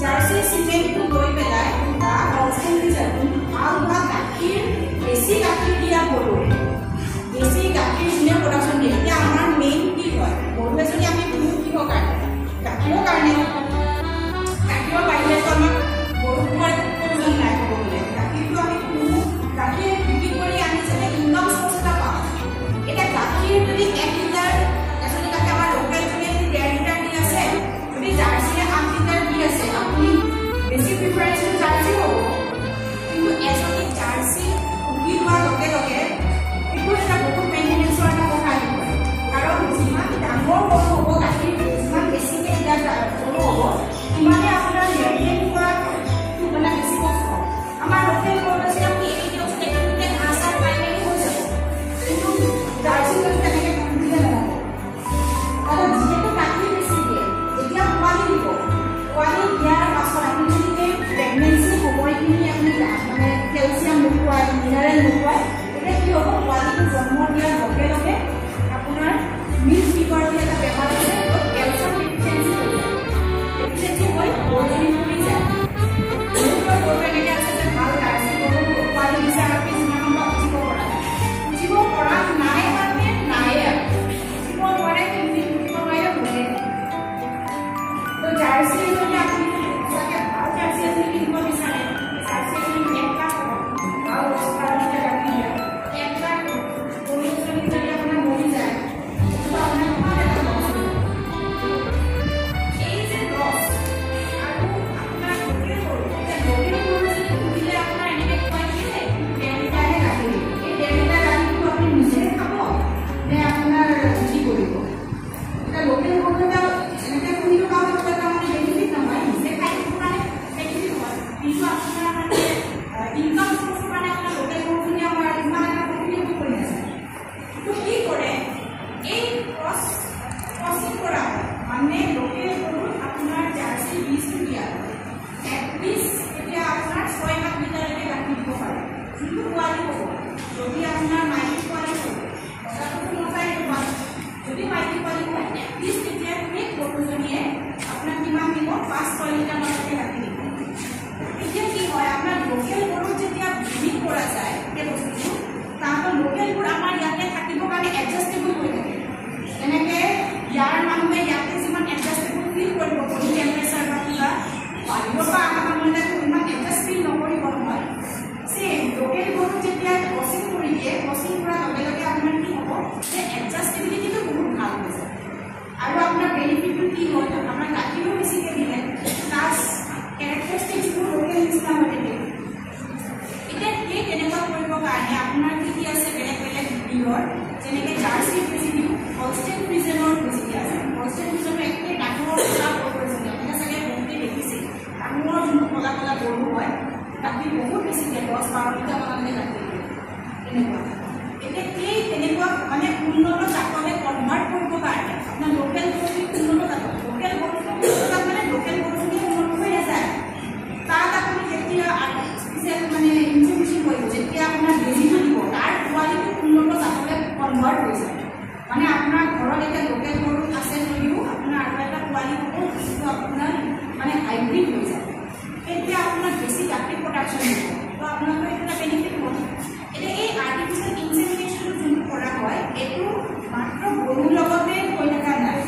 Jersey চিমেণ্টটো লৈ পেলাই বা হলষ্টেইন ফ্ৰিজিয়ান ভাল বা গাখীৰ বেছি গাখীৰ দিয়া গৰু বেছি গাখীৰ দিলে প্ৰডাকশ্যন দিয়ে। এতিয়া আমাৰ মেইন কি হয় গৰু এজনী আমি পুহো কিহৰ কাৰণে গাখীৰৰ কাৰণে। গাখীৰৰ বাহিৰেতো আমাক গৰু খোৱাৰ প্ৰয়োজন নাই ক'ব গ'লে। গাখীৰটো আমি পুহো গাখীৰ বিক্ৰী কৰি আমি যাতে ইনকাম চ'ৰ্চ এটা পাওঁ। এতিয়া গাখীৰ যদি 1 লিটাৰ এজনী তাকে আমাৰ লোকেল যদি 1.5 লিটাৰ দি আছে যদি জাৰ্চিয়ে 8 লিটাৰ দি আছে আপুনি বেছি প্ৰিফাৰেঞ্চ জাৰ্চি হ'ব। কিন্তু এজনী জাৰ্চি পুহি লোৱাৰ লগে লগে এইটো এটা বহুত মেইনটেনেঞ্চৰ এটা কথা আহিব। কাৰণ যিমান ডাঙৰ গৰু হ'ব গাখীৰ যিমান বেছিকৈ এতিয়া গৰু হ'ব সিমানে আপোনাৰ মেইনটেইন কৰাটো মানে বেছি কষ্ট। আমাৰ লোকেল গৰু আছে আপুনি এৰি দিয়ক তেখেতে ঘাঁহ চাহ খাই মেলি হৈ যাব। কিন্তু জাৰ্চি গৰু তেনেকৈ পুহিলে নহ'ব। কাৰণ যিহেতু গাখীৰ বেছি দিয়ে যেতিয়া পোৱালি দিব পোৱালি দিয়াৰ পাছত আপুনি যদি প্ৰেগনেঞ্চি সময়খিনি আপুনি মানে কেলছিয়াম নোখোৱায় মিনাৰেল নোখোৱায় তেতিয়া কি হ'ব পোৱালিটো জন্ম দিয়াৰ লগে লগে আপোনাৰ মিল্ক ফিভাৰ বুলি এটা বেমাৰ আছে য'ত কেলছিয়াম ডেফিচিয়েঞ্চি হৈ যায়। ডেফিচিয়েঞ্চি হৈ গৰুজনী মৰি যায়। গৰু এনেকৈ আছে যে ভাল জাৰ্চি গৰু পোৱালি দিছে আৰু পিছদিনাখন বা উঠিব পৰা নাই। উঠিব পৰা নাই মানে নায়ে আৰু উঠিব নোৱাৰে কেইদিন উঠিব নোৱাৰে মৰে। তো জাৰ্চি যদি আপুনি সঁচাকৈ ভাল জাৰ্চি এজনী কিনিব বিচাৰে জাৰ্চি এজনী 1 লাখ ভাল 10 লিটাৰ গাখীৰ দিয়ে 1 লাখ গৰু এজনী যদি আপোনাৰ মৰি যায় তো আপোনাৰ কিমান এটা লছ হ'ব। এই যে লছ আৰু আপোনাৰ লোকেল গৰু এতিয়া লোকেল গৰু যদি পুহিলে আপোনাৰ এনেকৈ খুৱাই দিলে 1.5 লিটাৰহে গাখীৰ দিব। এই 1.5 লিটাৰ গাখীৰটো আপুনি নিজে খাব নে আপোনাৰ কি কৰিব। এতিয়া লোকেল গৰু এটা এনেকৈ পুহিলেও কাৰণে তাৰমানে বেনিফিট নহয় নিজে খাই দিব কাৰণে বেনিফিট হয়। কিন্তু আপোনাৰ মানে ইনকাম চ'ৰ্চৰ কাৰণে আপোনাৰ লোকেল গৰুজনী আমাৰ ইমান এটা প্ৰফিট কৰি আছে। তো কি কৰে এই ক্ৰছিং কৰা হয় মানে লোকেল গৰুত আপোনাৰ জাৰ্চি বীজটো দিয়া হয়। এক বীজ এতিয়া আপোনাৰ 6-7 লিটাৰলৈকে গাখীৰ দিব পাৰে যোনটো পোৱালি হ'ব। যদি আপোনাৰ মাইকী পোৱালি হ'ব মতাটোতো মতাই দিব। যদি মাইকী পোৱালি হয় এটলিষ্ট তেতিয়া সেই গৰুজনীয়ে আপোনাক কিমান দিব 5-6 লিটাৰমানলৈকে গাখীৰ দিব। এতিয়া কি হয় আপোনাৰ লোকেল গৰুত যেতিয়া ব্ৰিডিং কৰা যায় সেই বস্তুটো তাহাঁতৰ লোকেল গৰু আমাৰ ইয়াতে থাকিবৰ কাৰণে এডজাষ্টেবল হৈ থাকে। যেনেকৈ ইয়াৰ মানুহে ইয়াতে যিমান এডজাষ্টেবল ফিল কৰিব বডি টেম্পাৰেচাৰ বা কিবা বাহিৰৰ পৰা অহা মানুহে ইমান এডজাষ্ট ফিল নকৰিব নহয়। চেম লোকেল গৰু যেতিয়া ক্ৰছিং কৰি দিয়ে ক্ৰছিং কৰাৰ লগে লগে আপোনাৰ কি হ'ব যে এডজাষ্টেবিলিটিটো বহুত ভাল হৈ যায়। আৰু আপোনাৰ বেনিফিটটো কি হ'ল আপোনাৰ গাখীৰো বেছিকৈ দিলে প্লাছ কেৰেক্টাৰিষ্টিকছবোৰ লোকেল নিচিনা হৈ থাকে। এতিয়া সেই তেনেকুৱা কৰিবৰ কাৰণে আপোনাৰ কি কি আছে বেলেগ বেলেগ ব্ৰীডৰ যেনেকৈ জাৰ্চি ফ্ৰিজিয়ান হলষ্টেইন ফ্ৰিজিয়ানৰ ফ্ৰিজিয়ান আছে। হলষ্টেইন ফ্ৰিজিয়ানৰ একেই ডাঙৰ ক'লা গৰুজনী আপুনি চাগে বহুতেই দেখিছে। ডাঙৰ যোনটো ক'লা ক'লা গৰু হয় গাখীৰ বহুত বেছি দিয়ে 10-12 লিটাৰমানলৈকে গাখীৰ দিয়ে তেনেকুৱা। এতিয়া সেই তেনেকুৱা মানে উন্নত জাতলৈ কনভাৰ্ট কৰিবৰ কাৰণে আপোনাৰ লোকেল গৰুজনী উন্নত জাতত লোকেল গৰুজনী মানে লোকেল গৰুজনীয়ে উন্নত হৈ নাযায়। তাত আপুনি যেতিয়া স্পেচিয়েল মানে ইনফৰমেশ্যন কৰিব যেতিয়া আপোনাৰ বেজীটো দিব তাৰ কোৱালিটি উন্নত জাতলৈ কনভাৰ্ট হৈ যায়। মানে আপোনাৰ ঘৰত এতিয়া লোকেল গৰু আছে যদিও আপোনাৰ আৰু এটা পোৱালি হ'ব যিটো আপোনাৰ মানে হাইব্ৰিড হৈ যায়। তেতিয়া আপোনাৰ বেছি গাখীৰ প্ৰডাকশ্যন হ'ব। তো আপোনালোকৰ এইটো এটা বেনিফিট হ'ব। এতিয়া এই আৰ্টিফিচিয়েল ইনচেমিনেশ্যনটো যোনটো কৰা হয় এইটো মাত্ৰ গৰুৰ লগতে হৈ থকা নাই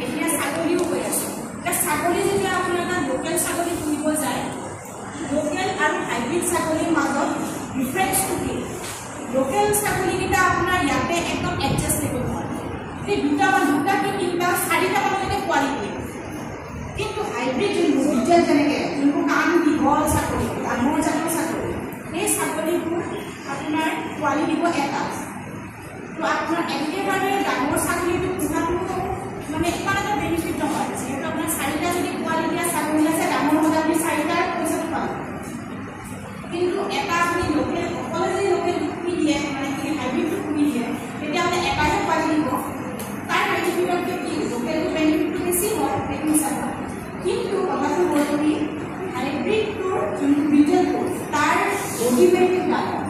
এতিয়া ছাগলীও হৈ আছে। এতিয়া ছাগলী যেতিয়া আপোনাৰ এটা লোকেল ছাগলী পুহিব যায় লোকেল আৰু হাইব্ৰিড ছাগলীৰ মাজত ডিফাৰেঞ্চটো কি লোকেল ছাগলীকেইটা আপোনাৰ ইয়াতে একদম এডজাষ্টেবল হয়। সেই দুটা কি 3-4টামানলৈকে পোৱালি দিয়ে। কিন্তু হাইব্ৰিড যোনবোৰ বিজল যেনেকৈ যোনবোৰ কাণ দীঘল ছাগলী ডাঙৰ জাতৰ ছাগলী সেই ছাগলীবোৰ আপোনাৰ পোৱালি দিব 1টা। তো আপোনাৰ একেবাৰে ডাঙৰ ছাগলীটো পোহাটো মানে ইমান এটা বেনিফিট নহয়। যিহেতু আপোনাৰ 4টা যদি পোৱালি দিয়া ছাগলী আছে ডাঙৰ হ'লে আপুনি 4টাৰ পইচাটো পাব। কিন্তু এটা আপুনি লোকেল অকলে যদি লোকেল পুহি দিয়ে মানে যদি হাইব্ৰিডটো পুহি দিয়ে তেতিয়াহ'লে 1টাহে পোৱালি দিব। তাৰ বেনিফিটতকৈ কি লোকেলটো বেনিফিটটো বেছি হয় সেইটো হিচাপত। কিন্তু কথাটো হ'ল কি হাইব্ৰিডটোৰ যোনটো বিজলটো তাৰ বডি ৱেইটটো ডাঙৰ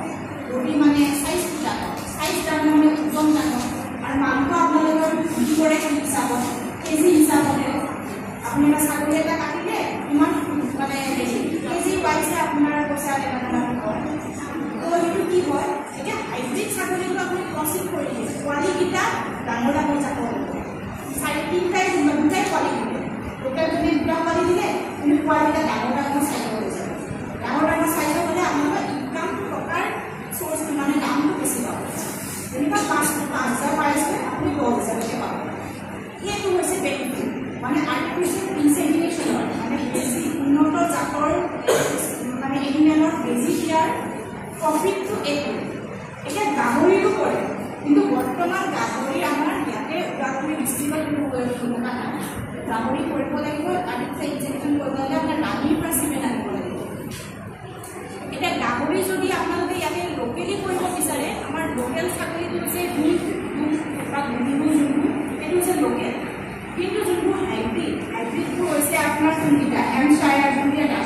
বডি মানে চাইজটো ডাঙৰ মানে ওজন ডাঙৰ আৰু মাংস আপোনালোকৰ কি কৰে কি হিচাপত কেজি হিচাপতে আপুনি আপুনি এটা ছাগলী এটা কাটিলে ইমান মানে কেজি ৱাইজে আপোনাৰ পইচা লেনদেন হয়। তো সেইটো কি হয়, এতিয়া হাইব্ৰিড ছাগলীটো আপুনি ক্ৰছিং কৰি দিয়ে, পোৱালিকেইটা ডাঙৰ ডাঙৰ জাতৰ দুটাই পোৱালি দিলে, লোকেল যদি দুটা পোৱালি দিলে কিন্তু পোৱালিকেইটা ডাঙৰ ডাঙৰ চাইজ হৈ যাব। ডাঙৰ ডাঙৰ চাইজ হ'লে আপোনালোকৰ ইনকামটো টকাৰ চ'ৰ্চটো মানে দামটো বেছি পাব। যেনিবা 5,000 পাইছে আপুনি 10,000কে পাব। সেইটো হৈছে বেনিফিট, মানে আৰ্টিফিচিয়েল ইনচেমিনেশ্যন হয়, মানে বেছি উন্নত জাতৰ মানে এনিমেলত বেজি দিয়াৰ প্ৰফিটটো এইটো। এতিয়া গাহৰিটো কৰে, কিন্তু বৰ্তমান গাহৰি আমাৰ ইয়াতে ওদালগুৰি ডিষ্ট্ৰিক্টত কোনোবা নাই। গাহৰি কৰিব লাগিব, আৰ্টিফিচিয়েল ইনচেমিনেশ্যন কৰিব হ'লে আপোনাৰ ৰাণীৰ পৰা চিমেণ্ট আনিব লাগিব। এতিয়া গাহৰি যদি আপোনালোকে ইয়াতে লোকেলি কৰিব বিচাৰে, আমাৰ লোকেল ছাগলীটো হৈছে বা গুড়িবোৰ যোনবোৰ সেইটো হৈছে লোকেল। কিন্তু যোনবোৰ হাইব্ৰিডবোৰ হৈছে আপোনাৰ যোনকেইটা হেম্পশ্বায়াৰ যোনকেইটা